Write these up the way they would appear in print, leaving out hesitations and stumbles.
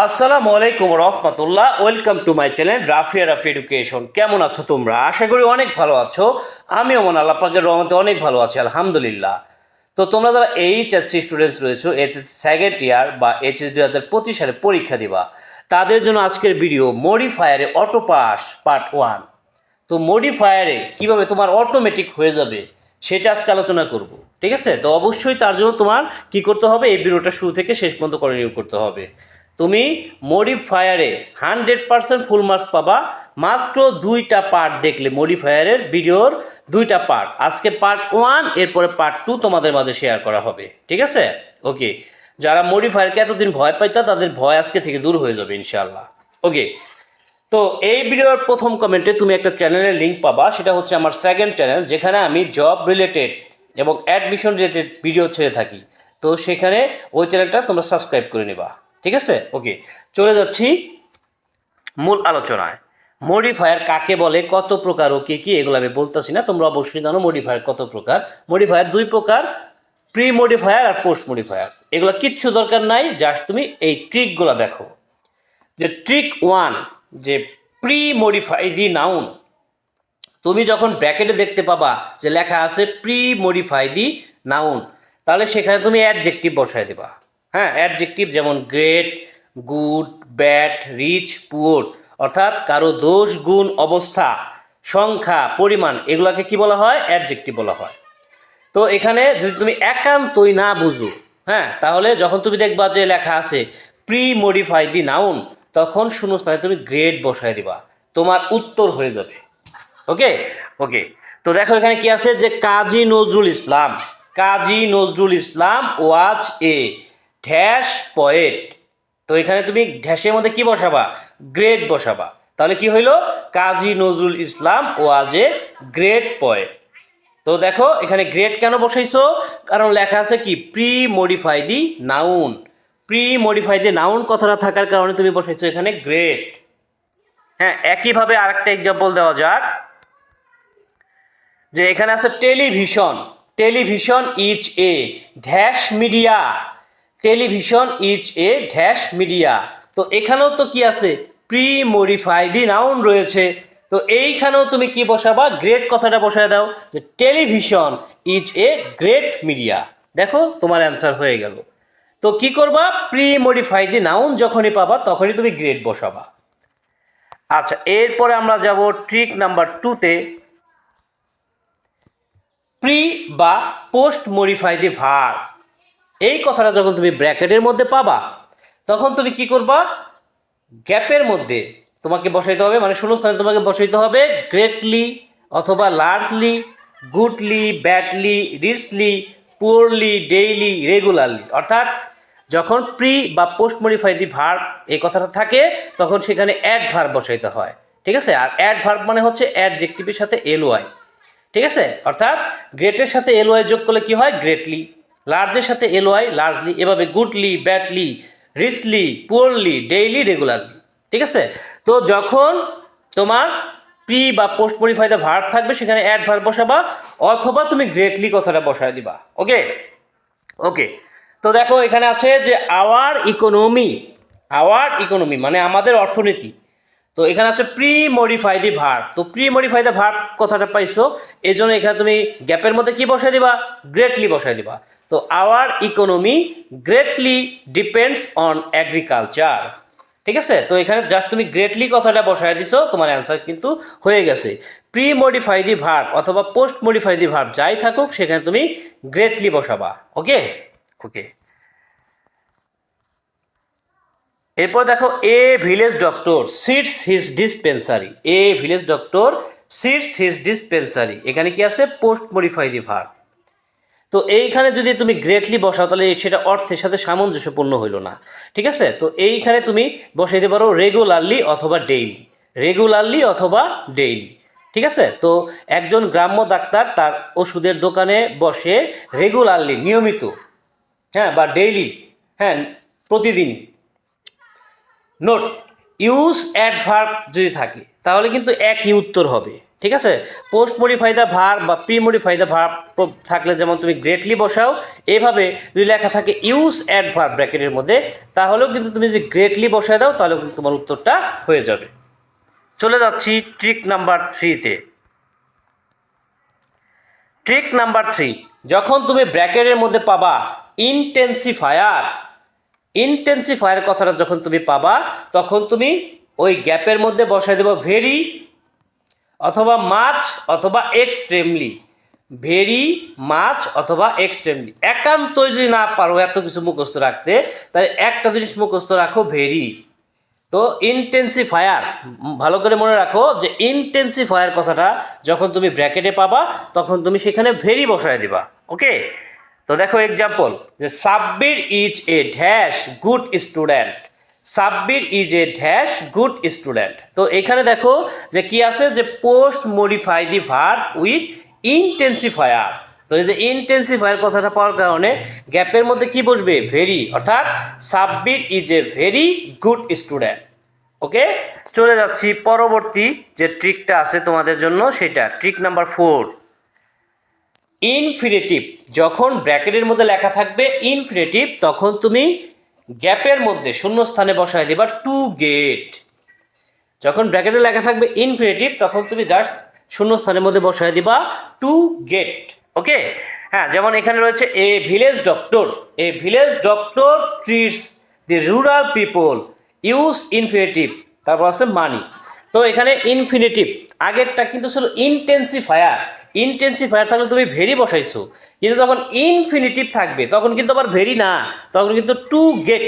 আসসালামু আলাইকুম রহমতুল্লাহ। Welcome to my channel Rafi education. কেমন আছো তোমরা? আশা করি অনেক ভালো আছো। আমিও মনে আল্লাহ পাকের রহমতে অনেক ভালো আছি, আলহামদুলিল্লাহ। তো তোমরা যারা এইচএসসি স্টুডেন্টস রয়েছো, এইচএসসি সেকেন্ড ইয়ার বা এইচএসসি 2025 সালে পরীক্ষা দিবা, তাদের জন্য আজকের ভিডিও মডিফায়ারে অটো পাস পার্ট 1। তো মডিফায়ারে কিভাবে তোমার অটোমেটিক হয়ে যাবে সেটা আজকে আলোচনা করব, ঠিক আছে? তো অবশ্যই তার জন্য তোমার কি করতে হবে, এই ভিডিওটা শুরু থেকে শেষ পর্যন্ত কন্টিনিউ করতে হবে। তুমি মডিফায়ারে 100% ফুল মার্কস পাবা মাত্র 2টা পার্ট দেখলে। মডিফায়ারের ভিডিওর 2টা পার্ট, আজকে পার্ট 1, এরপরে পার্ট 2 তোমাদের মাঝে শেয়ার করা হবে, ঠিক আছে? ওকে, যারা মডিফায়ারকে এতদিন ভয় পাইতা তাদের ভয় আজকে থেকে দূর হয়ে যাবে ইনশাআল্লাহ। ওকে, তো এই ভিডিওর প্রথম কমেন্টে তুমি একটা চ্যানেলের লিঙ্ক পাবা, সেটা হচ্ছে আমার সেকেন্ড চ্যানেল, যেখানে আমি জব রিলেটেড এবং অ্যাডমিশন রিলেটেড ভিডিও ছেড়ে থাকি। তো সেখানে ওই চ্যানেলটা তোমরা সাবস্ক্রাইব করে নেবা, ঠিক আছে? ওকে, চলে যাচ্ছি মূল আলোচনায়। মডিফায়ার কাকে বলে, কত প্রকার ও কী কী, এগুলো আমি বলতেছি না, তোমরা অবশ্যই জানো মডিফায়ার কত প্রকার। মডিফায়ার 2 প্রকার, প্রি মডিফায়ার আর পোস্ট মডিফায়ার। এগুলো কিচ্ছু দরকার নাই, জাস্ট তুমি এই ট্রিকগুলো দেখো। যে ট্রিক 1, যে প্রি মডিফাই দি নাউন, তুমি যখন ব্র্যাকেটে দেখতে পাবা যে লেখা আছে প্রি মডিফাই দি নাউন, তাহলে সেখানে তুমি অ্যাডজেক্টিভ বসায় দেবা। হ্যাঁ, অ্যাডজেক্টিভ যেমন great, good, bad, rich, poor, অর্থাৎ কারো দোষ, গুণ, অবস্থা, সংখ্যা, পরিমাণ, এগুলোকে কি বলা হয়? অ্যাডজেক্টিভ বলা হয়। তো এখানে যদি তুমি একান্তই না বুঝো, হ্যাঁ, তাহলে যখন তুমি দেখবা যে লেখা আছে প্রি মডিফাই দি নাউন, তখন শূন্যস্থানে তুমি গ্রেড বসায় দিবা, তোমার উত্তর হয়ে যাবে। ওকে ওকে, তো দেখো এখানে কি আছে, যে কাজী নজরুল ইসলাম, কাজী নজরুল ইসলাম ওয়াজ এ ড্যাশ পয়েট। তো এখানে তুমি ড্যাশের মধ্যে কি বসাবা? গ্রেড বসাবা। তাহলে কি হইলো? কাজী নজরুল ইসলাম ওয়াজ এ গ্রেট পয়েট। তো দেখো এখানে গ্রেড কেন বসাইছো? কারণ লেখা আছে কি pre modify the noun. Pre modify the noun কথাটা থাকার কারণে তুমি বসাইছো এখানে গ্রেড। হ্যাঁ, একইভাবে আরেকটা এক্সাম্পল দেওয়া যাক, যে এখানে আছে television, television is a dash media, television is a dash media. তো এখানেও তো কি আছে? প্রি মডিফাই দি নাউন রয়েছে। তো এইখানেও তুমি কি বসাবা? গ্রেট কথাটা বসায় দাও, যে television is a great media. দেখো তোমার অ্যান্সার হয়ে গেল। তো কি করবা? প্রি মডিফাই দি নাউন যখনই পাবা তখনই তুমি গ্রেড বসাবা। আচ্ছা, এরপরে আমরা যাব ট্রিক নাম্বার 2তে। প্রি বা পোস্ট মডিফাই দি ভার্ব, এই কথাটা যখন তুমি ব্র্যাকেটের মধ্যে পাবা তখন তুমি কি করবা? গ্যাপের মধ্যে তোমাকে বসাইতে হবে, মানে শূন্যস্থানে তোমাকে বসাইতে হবে গ্রেটলি অথবা largely, Goodley, badly, রিচলি, poorly, daily, regularly. অর্থাৎ যখন প্রি বা পোস্ট মডিফাই দি ভার্ব এই কথাটা থাকে তখন সেখানে অ্যাড ভার্ব বসাইতে হয়, ঠিক আছে? আর অ্যাড ভার্ব মানে হচ্ছে অ্যাডজেক্টিভের সাথে এলওয়াই, ঠিক আছে? অর্থাৎ গ্রেটের সাথে এলওয়াই যোগ করলে কি হয়? গ্রেটলি। লার্জের সাথে এলওয়াই লার্জলি, এভাবে Goodley, badly, রিচলি, poorly, daily, regularly, ঠিক আছে? তো যখন তোমার প্রি বা পোস্ট মডিফাই দ্য ভার্ব থাকবে সেখানে অ্যাড ভার্ব বসাবা, অথবা তুমি গ্রেটলি কথাটা বসায় দিবা। ওকে ওকে, তো দেখো এখানে আছে যে আওয়ার ইকোনমি, আওয়ার ইকোনমি মানে আমাদের অর্থনীতি। তো এখানে আছে প্রি মডিফাই দি ভার্ব। তো প্রি মডিফাই দ্য ভার্ব কথাটা পাইছো, এই জন্য এখানে তুমি গ্যাপের মধ্যে কি বসাই দিবা? গ্রেটলি বসাই দিবা। তো hour economy greatly depends on agriculture, ঠিক আছে? তো এখানে জাস্ট তুমি গ্রেটলি কথাটা বসাই দিছো, তোমার অ্যান্সার কিন্তু হয়ে গেছে। প্রি মডিফাই দি ভার্ব অথবা পোস্ট মডিফাই দি ভার্ব যাই থাকুক সেখানে তুমি গ্রেটলি বসাবা। ওকে ওকে, এরপর দেখো a village doctor sits his dispensary, a village doctor sits his dispensary, এখানে কি আছে? Post modify the verb. তো এইখানে যদি তুমি গ্রেটলি বসাও তাহলে সেটা অর্থের সাথে সামঞ্জস্যপূর্ণ হইল না, ঠিক আছে? তো এইখানে তুমি বসাইতে পারো রেগুলারলি অথবা ডেইলি, রেগুলারলি অথবা ডেইলি, ঠিক আছে? তো একজন গ্রাম্য ডাক্তার তার ওষুধের দোকানে বসে রেগুলারলি, নিয়মিত, হ্যাঁ, বা ডেইলি, হ্যাঁ, প্রতিদিনই। নোট, ইউজ অ্যাডভার্ব যদি থাকে তাহলে কিন্তু একই উত্তর হবে, ঠিক আছে। পোস্ট মডিফাই দ্য ভার্ব বা প্রি মডিফাই দ্য ভার্ব থাকলে যেমন তুমি গ্রেটলি বসাও, এইভাবে যদি লেখা থাকে ইউজ অ্যাডভার্ব ব্র্যাকেটের মধ্যে, তাহলেও কিন্তু তুমি যদি গ্রেটলি বসায় দাও তাহলেও কিন্তু তোমার উত্তরটা হয়ে যাবে। চলে যাচ্ছি ট্রিক নাম্বার 3-তে। ট্রিক নাম্বার 3, যখন তুমি ব্র্যাকেটের মধ্যে পাবা ইন্টেন্সিফায়ার, ইন্টেন্সিফায়ার কথাটা যখন তুমি পাবা তখন তুমি ওই গ্যাপের মধ্যে বসায় দেবো ভেরি অথবা মাচ অথবা এক্সট্রিমলি, ভেরি মাচ অথবা এক্সট্রিমলি। একান্তই যদি না পারো এত কিছু মুখস্থ রাখতে, তাহলে একটা জিনিস মুখস্থ রাখো, ভেরি। তো ইন্টেন্সিফায়ার ভালো করে মনে রাখো যে ইন্টেন্সিফায়ার কথাটা যখন তুমি ব্র্যাকেটে পাবা তখন তুমি সেখানে ভেরি বসায় দিবা। ওকে, তো দেখো এক্সাম্পল, যে Sabbir is a dash good student, Sabbir is a dash good student. তো এখানে দেখো যে কি আছে, যে post modify the verb with intensifier. তো এই যে ইন্টেন্সিফায়ার কথাটা পাওয়ার কারণে গ্যাপের মধ্যে কি বসবে, ভেরি, অর্থাৎ Sabbir is a very good student. Okay, চলে যাচ্ছি পরবর্তী যে ট্রিকটা আছে তোমাদের জন্য, সেটা ট্রিক নাম্বার 4। ইনফিনিটিভ, যখন ব্র্যাকেটের মধ্যে লেখা থাকবে ইনফিনিটিভ তখন তুমি গ্যাপের মধ্যে শূন্যস্থানে বসায় দিবা টু গেট। যখন ব্র্যাকেটে লেখা থাকবে ইনফিনিটিভ তখন তুমি জাস্ট শূন্যস্থানের মধ্যে বসায় দিবা টু গেট। ওকে, হ্যাঁ, যেমন এখানে রয়েছে এ ভিলেজ ডক্টর, এ ভিলেজ ডক্টর ট্রিটস দি রুরাল পিপল, ইউজ ইনফিনিটিভ, তারপর আছে মানি। তো এখানে ইনফিনিটিভ আগেরটা কিন্তু ছিল ইন্টেন্সিফায়ার, ইন্টেন্সিফায়ার থাকলে তুমি ভেরি বসাইছো, কিন্তু যখন ইনফিনিটিভ থাকবে তখন কিন্তু আবার ভেরি না, তখন কিন্তু টু গেট।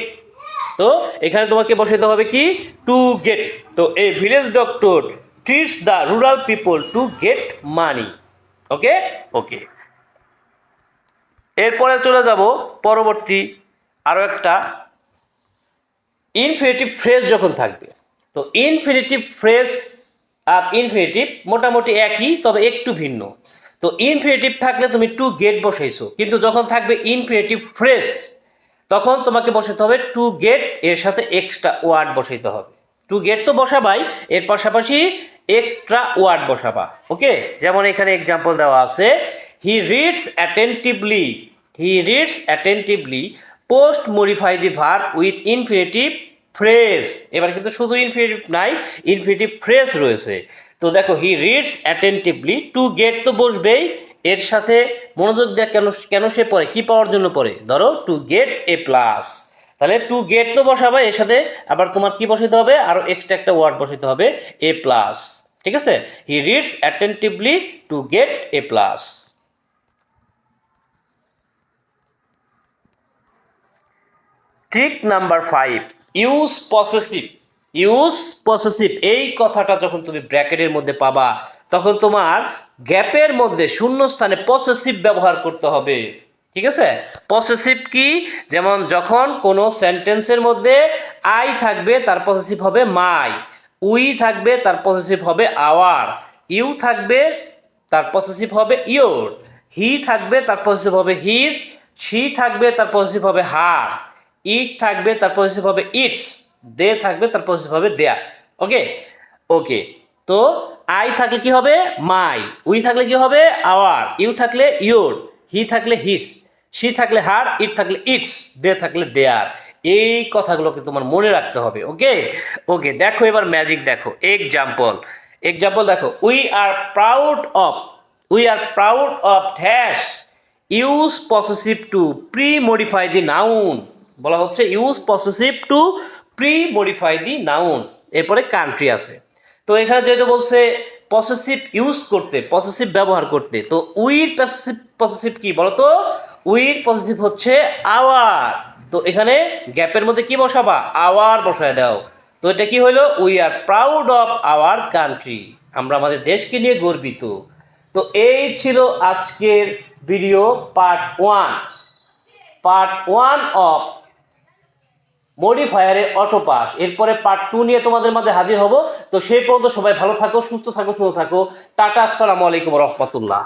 তো এখানে তোমাকে বসাইতে হবে কি, টু গেট। তো a village doctor treats the rural people to get money. Okay okay, এরপরে চলে যাব পরবর্তী আরও একটা, ইনফিনিটিভ ফ্রেজ যখন থাকবে। তো ইনফিনিটিভ ফ্রেজ আর ইনফিনিটিভ মোটামুটি একই, তবে একটু ভিন্ন। তো ইনফিনিটিভ থাকলে তুমি টু গেট বসাইছো, কিন্তু যখন থাকবে ইনফিনিটিভ ফ্রেজ তখন তোমাকে বসাতে হবে টু গেট, এর সাথে এক্সট্রা ওয়ার্ড বসাইতে হবে। টু গেট তো বসাবাই, এর পাশাপাশি এক্সট্রা ওয়ার্ড বসাবা। ওকে, যেমন এখানে এক্সাম্পল দেওয়া আছে, he reads attentively, he reads attentively post modify the verb with infinitive phrase. এবার কিন্তু শুধু ইনফিনিটিভ নাই, ইনফিনিটিভ ফ্রেজ রয়েছে। তো দেখো he reads attentively, two get তো বসবেই, এর সাথে মনোযোগ দেখ কেন কেন সে পড়ে, কি পাওয়ার জন্য পড়ে, ধরো টু গেট এ প্লাস। তাহলে টু গেট তো বসাবে, এর সাথে আবার তোমার কি বসাতে হবে, আরও এক্সট্রা একটা ওয়ার্ড বসাতে হবে, এ প্লাস। ঠিক আছে, he reads attentively to get A plus. Trick number 5, use possessive, use possessive. এই কথাটা যখন তুমি ব্র্যাকেটের মধ্যে পাবা তখন তোমার গ্যাপের মধ্যে শূন্যস্থানে পসেসিভ ব্যবহার করতে হবে। ঠিক আছে, পসেসিভ কি, যেমন যখন কোনো সেন্টেন্সের মধ্যে আই থাকবে তার পসেসিভ হবে মাই, উই থাকবে তার পসেসিভ হবে আওয়ার, ইউ থাকবে তার পসেসিভ হবে ইয়োর, হি থাকবে তার পসেসিভ হবে হিজ, শি থাকবে তার পসেসিভ হবে হার, ইট থাকবে তার পসেসিভ হবে ইটস, দে থাকবে তার পসেসিভ হবে দেয়ার। ওকে ওকে, তো আই থাকলে কি হবে মাই, উই থাকলে কি হবে আওয়ার, ইউ থাকলে ইয়োর, হি থাকলে হিস, শি থাকলে হার, ইট থাকলে ইটস, দে থাকলে দেয়ার। এই কথাগুলোকে তোমার মনে রাখতে হবে। ওকে ওকে, দেখো এবার ম্যাজিক দেখো, এক্সাম্পল, এক্সাম্পল দেখো, we are proud of, we are proud of dash use possessive two pre modify the noun. বলা হচ্ছে use possessive two pre modify the noun, এরপরে কান্ট্রি আছে। তো এখানে যেহেতু বলছে পসেসিভ ইউজ করতে, পসেসিভ ব্যবহার করতে, তো উইর পসেসিভ কি বলতো, উইর পসেসিভ হচ্ছে আওয়ার। তো এখানে গ্যাপের মধ্যে কি বসাবা, আওয়ার বসায় দাও। তো এটা কি হলো, we are proud of our country, আমরা আমাদের দেশকে নিয়ে গর্বিত। তো এই ছিল আজকের ভিডিও পার্ট 1, পার্ট 1 অফ মডিফায়ারে অটোপাস। এরপরে পার্ট 2 নিয়ে তোমাদের মাঝে হাজির হব। তো সেই পর্যন্ত সবাই ভালো থাকো, সুস্থ থাকো, সুন্দর থাকো। টাটা, আসসালামু আলাইকুম রহমতুল্লাহ।